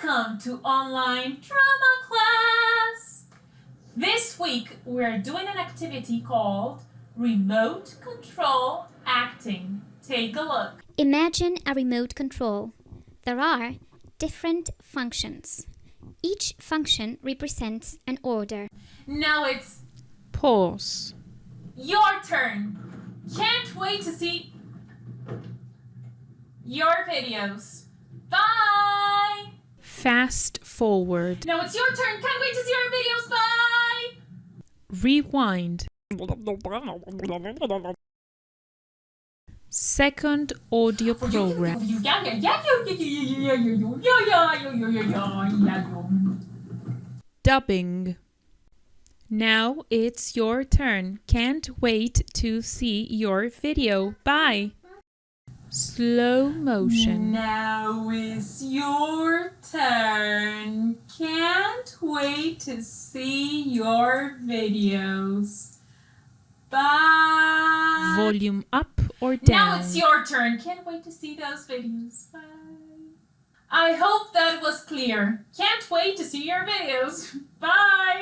Welcome to online drama class! This week we're doing an activity called remote control acting. Take a look. Imagine a remote control. There are different functions. Each function represents an order. Now it's pause. your turn. Can't wait to see your videos. Bye! Fast forward. Now it's your turn. Can't wait to see your videos. Bye! Rewind. Second audio program. Dubbing. Now it's your turn. Can't wait to see your video. Bye. Slow motion. Now is your turn. Can't wait to see your videos. Bye. Volume up or down. Now it's your turn. Can't wait to see those videos. Bye. I hope that was clear. Can't wait to see your videos. Bye.